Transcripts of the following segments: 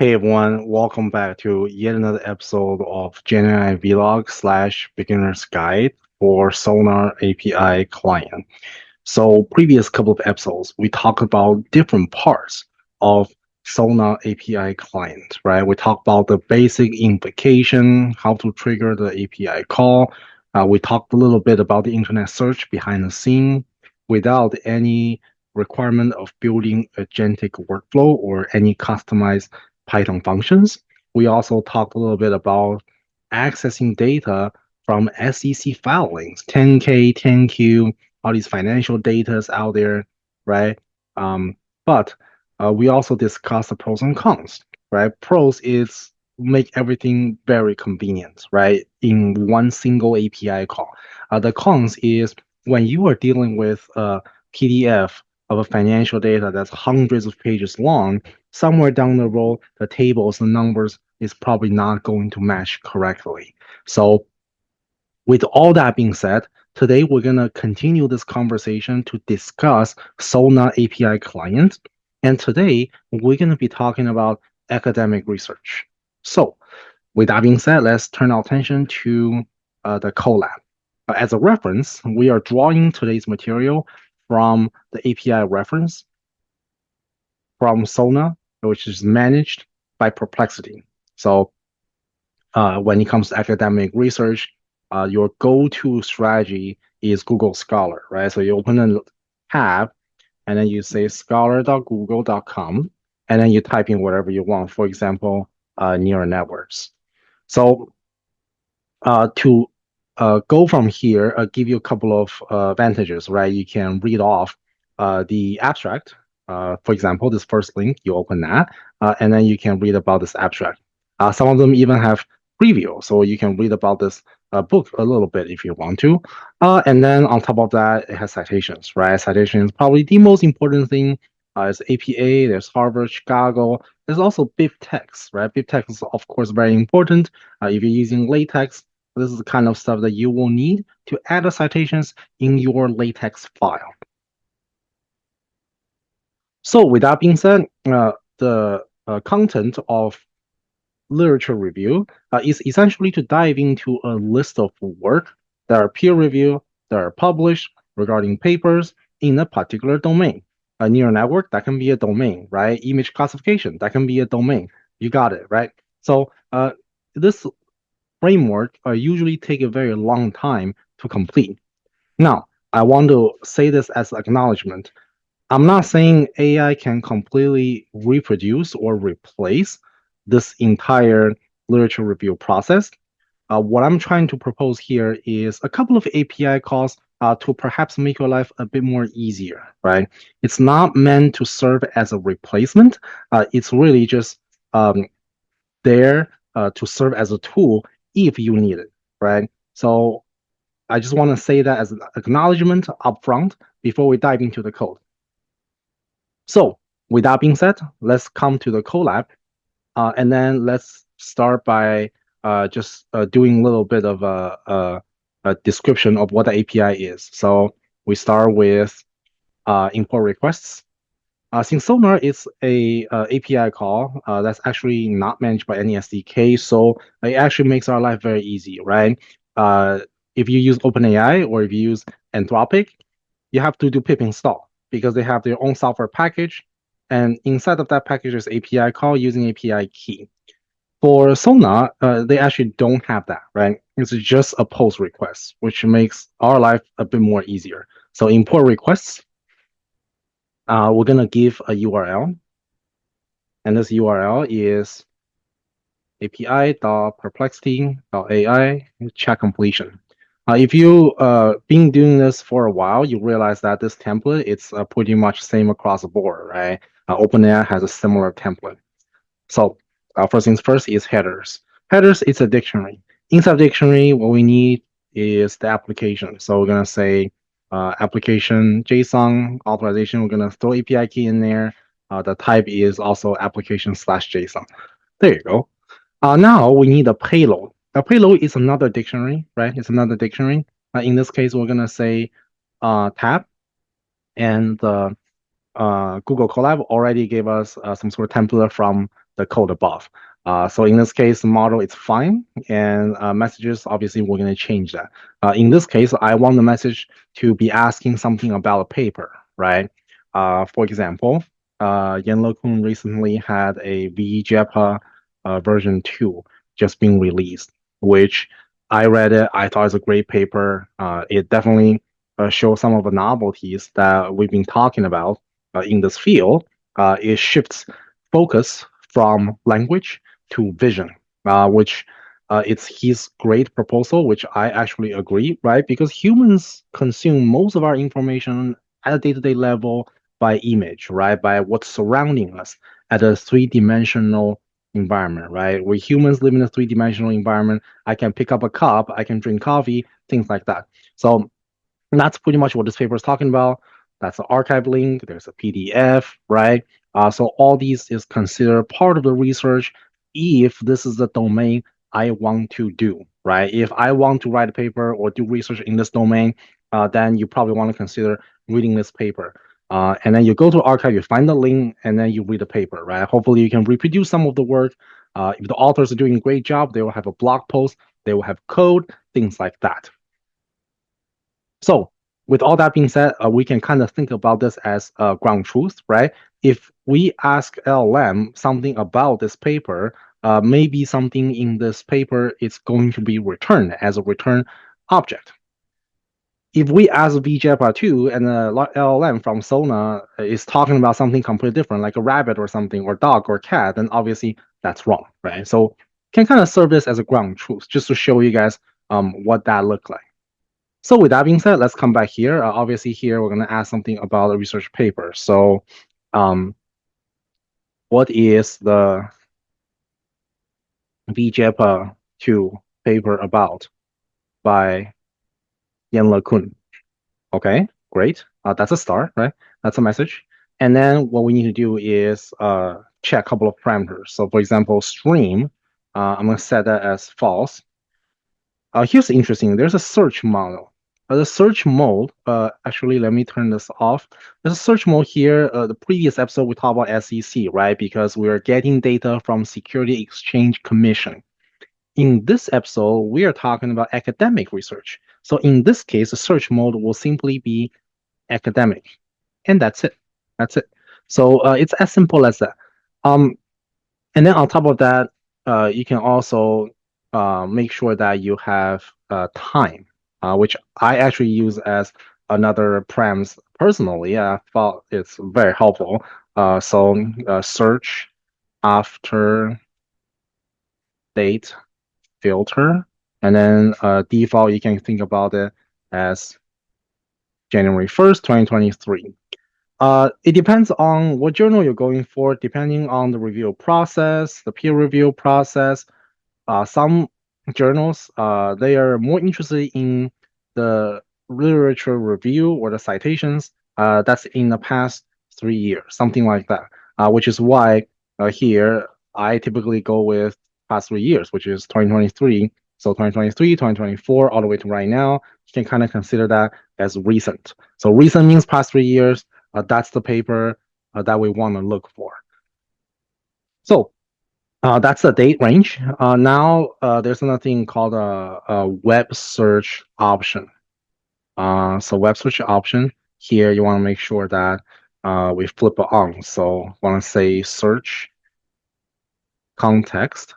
Hey everyone, welcome back to yet another episode of Genai Vlog slash Beginner's Guide for Sonar API client. So previous couple of episodes, we talked about different parts of Sonar API client, right? We talked about the basic invocation, how to trigger the API call. We talked a little bit about the internet search behind the scene without any requirement of building agentic workflow or any customized Python functions. We also talked a little bit about accessing data from SEC filings, 10K, 10Q, all these financial datas out there, right? But we also discussed the pros and cons, right? Pros is make everything very convenient, right? In one single API call. The cons is when you are dealing with a PDF of a financial data that's hundreds of pages long, somewhere down the road, the tables, the numbers is probably not going to match correctly. So with all that being said, today we're going to continue this conversation to discuss Sona API client. And today we're going to be talking about academic research. So with that being said, let's turn our attention to the Colab. As a reference, we are drawing today's material from the API reference from Sona, which is managed by Perplexity. So when it comes to academic research, your go-to strategy is Google Scholar, right? So you open a tab and then you say scholar.google.com and then you type in whatever you want, for example, neural networks. So to go from here, give you a couple of advantages, right? You can read off the abstract. For example, this first link, you open that, and then you can read about this abstract. Some of them even have preview, so you can read about this book a little bit if you want to. And then on top of that, it has citations, right? Citations probably the most important thing. Is APA, there's Harvard, Chicago. There's also BibTeX, right? BibTeX is of course very important. If you're using LaTeX, this is the kind of stuff that you will need to add the citations in your LaTeX file. So with that being said, the content of literature review is essentially to dive into a list of work that are peer reviewed, that are published regarding papers in a particular domain. A neural network, that can be a domain, right? Image classification, that can be a domain. You got it, right? So this framework usually take a very long time to complete. Now, I want to say this as acknowledgement. I'm not saying AI can completely reproduce or replace this entire literature review process. What I'm trying to propose here is a couple of API calls to perhaps make your life a bit more easier, right? It's not meant to serve as a replacement. It's really just there to serve as a tool if you need it, right? So I just want to say that as an acknowledgement upfront before we dive into the code. So with that being said, let's come to the Colab, and then let's start by just doing a little bit of a description of what the API is. So we start with import requests. Since Sonar is a API call that's actually not managed by any SDK, so it actually makes our life very easy, right? If you use OpenAI or if you use Anthropic, you have to do pip install because they have their own software package, and inside of that package is API call using API key. For Sonar, they actually don't have that, right? It's just a post request, which makes our life a bit more easier. So import requests, we're gonna give a URL, and this URL is api.perplexity.ai check completion. If you been doing this for a while, you realize that this template it's pretty much same across the board, right? OpenAI has a similar template. So first things first is headers. Headers is a dictionary. Inside dictionary, what we need is the application. So we're gonna say application JSON authorization. We're gonna throw API key in there. The type is also application/JSON. There you go. Now we need a payload. A payload is another dictionary, right? It's another dictionary. In this case, we're gonna say tab, and Google Colab already gave us some sort of template from the code above. So in this case, the model is fine, and messages, obviously, we're going to change that. In this case, I want the message to be asking something about a paper, right? For example, Yan Kun recently had a VJEPA version 2 just being released, which I read it. I thought it's a great paper. It definitely shows some of the novelties that we've been talking about in this field. It shifts focus from language to vision, which it's his great proposal, which I actually agree, right? Because humans consume most of our information at a day-to-day level by image, right? By what's surrounding us at a three-dimensional environment, right? We humans live in a three-dimensional environment. I can pick up a cup, I can drink coffee, things like that. So that's pretty much what this paper is talking about. That's an archive link. There's a PDF, right? So all these is considered part of the research if this is the domain I want to do, right? If I want to write a paper or do research in this domain, then you probably want to consider reading this paper. And then you go to archive, you find the link, and then you read the paper, right? Hopefully you can reproduce some of the work. If the authors are doing a great job, they will have a blog post, they will have code, things like that. So with all that being said, we can kind of think about this as ground truth, right? If we ask LLM something about this paper, maybe something in this paper is going to be returned as a return object. If we ask VJPA 2 and the LLM from Sona is talking about something completely different, like a rabbit or something, or dog or cat, then obviously that's wrong, right? So can kind of serve this as a ground truth just to show you guys what that looked like. So with that being said, let's come back here. Obviously here we're going to ask something about a research paper. So what is the VJPA 2 paper about by Yan Kun? Okay, great. That's a start, right? That's a message. And then what we need to do is check a couple of parameters. So for example, stream, I'm going to set that as false. Here's interesting. There's a search model. The search mode, actually, let me turn this off. There's a search mode here. The previous episode, we talked about SEC, right? Because we are getting data from Security Exchange Commission. In this episode, we are talking about academic research. So in this case, the search mode will simply be academic. And that's it. That's it. So it's as simple as that. And then on top of that, you can also make sure that you have time, which I actually use as another prems personally. I thought it's very helpful. So search after date filter, and then default, you can think about it as January 1st, 2023. It depends on what journal you're going for, depending on the review process, the peer review process. Some journals, they are more interested in the literature review or the citations that's in the past 3 years, something like that, which is why here I typically go with past 3 years, which is 2023. So 2023, 2024, all the way to right now, you can kind of consider that as recent. So recent means past 3 years. That's the paper that we want to look for. So that's the date range. Now there's another thing called a web search option. So web search option here, you want to make sure that we flip it on. So want to say search context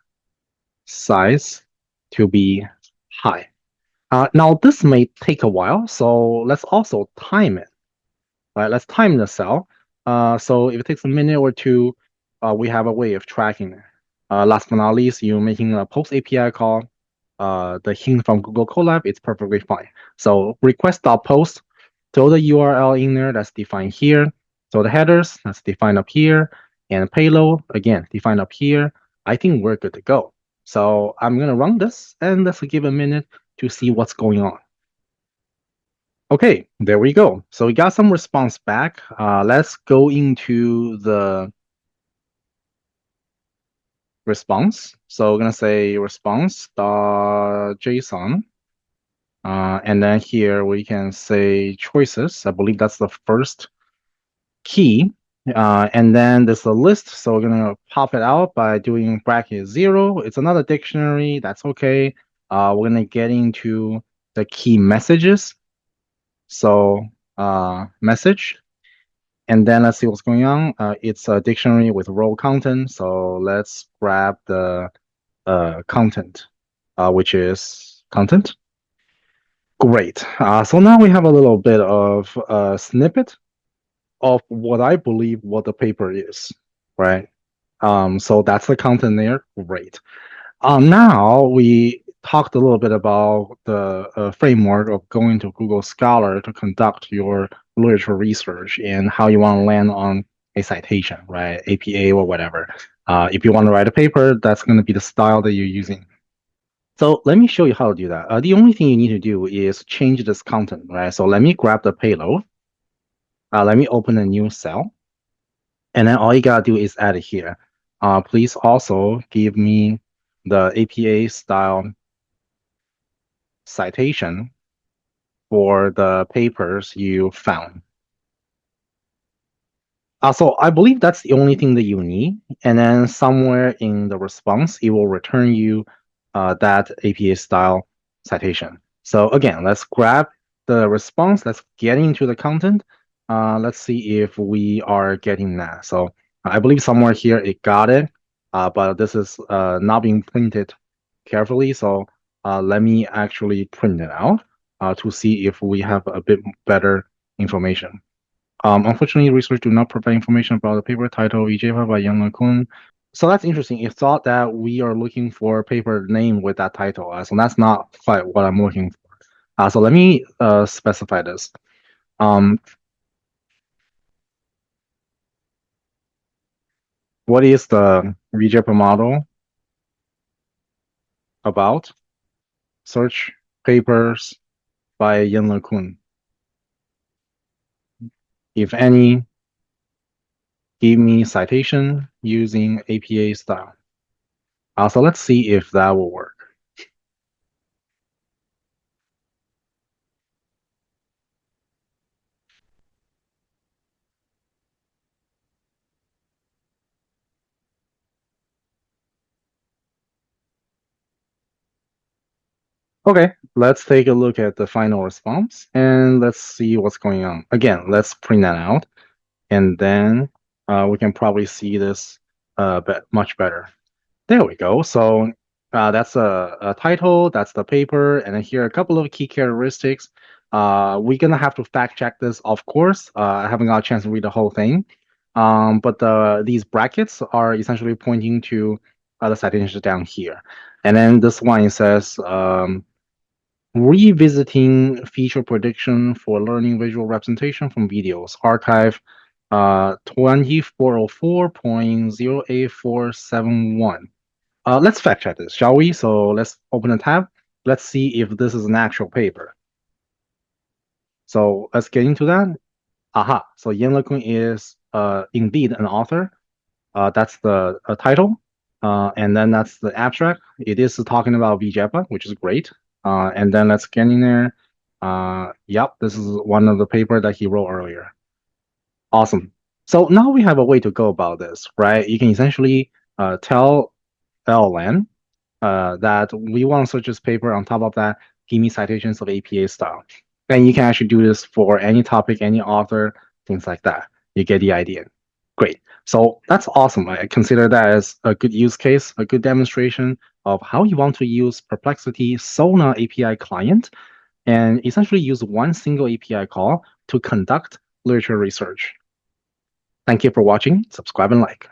size to be high. Now this may take a while, so let's also time it. Right, let's time the cell. So if it takes a minute or two, we have a way of tracking it. Last but not least, you're making a post API call. The hint from Google Colab, it's perfectly fine. So request.post, throw the URL in there that's defined here. So the headers, that's defined up here. And payload, again, defined up here. I think we're good to go. So I'm going to run this, and let's give a minute to see what's going on. Okay, there we go. So we got some response back. Let's go into the response. So we're gonna say response.json. And then here we can say choices. I believe that's the first key. And then there's a list, so we're gonna pop it out by doing bracket 0. It's another dictionary, that's okay. We're gonna get into the key messages. So message, and then let's see what's going on. It's a dictionary with row content, so let's grab the content, which is content. Great. So now we have a little bit of a snippet of what I believe what the paper is, right? So that's the content there. Great. Now we talked a little bit about the framework of going to Google Scholar to conduct your literature research and how you want to land on a citation, right? APA or whatever. If you want to write a paper, that's going to be the style that you're using. So let me show you how to do that. The only thing you need to do is change this content, right? So let me grab the payload. Let me open a new cell. And then all you gotta do is add it here. Please also give me the APA style citation for the papers you found. So I believe that's the only thing that you need. And then somewhere in the response, it will return you that APA style citation. So again, let's grab the response. Let's get into the content. Let's see if we are getting that. So I believe somewhere here it got it, but this is not being printed carefully. So let me actually print it out to see if we have a bit better information. Unfortunately, research do not provide information about the paper title Yiqiao by Yang Kun. So that's interesting. It thought that we are looking for a paper name with that title. So that's not quite what I'm looking for. So let me specify this. Um, what is the VJP model about? Search papers by Yan Kun. If any, give me citation using APA style. So let's see if that will work. Okay, let's take a look at the final response and let's see what's going on. Again, let's print that out and then we can probably see this much better. There we go. So that's a title, that's the paper, and then here are a couple of key characteristics. We're gonna have to fact check this, of course. I haven't got a chance to read the whole thing. But these brackets are essentially pointing to the citations down here. And then this one it says revisiting feature prediction for learning visual representation from videos, archive 2404.08471. Let's fact check this, shall we? So let's open a tab. Let's see if this is an actual paper. So let's get into that. Aha, so Yan Lekun is indeed an author. That's the title. And then that's the abstract. It is talking about VJEPA, which is great. And then let's get in there. Yep, this is one of the paper that he wrote earlier. Awesome. So now we have a way to go about this, right? You can essentially tell LLM that we want to search this paper. On top of that, give me citations of APA style. And you can actually do this for any topic, any author, things like that. You get the idea. Great. So that's awesome. I consider that as a good use case, a good demonstration of how you want to use Perplexity Sona API client and essentially use one single API call to conduct literature research. Thank you for watching. Subscribe and like.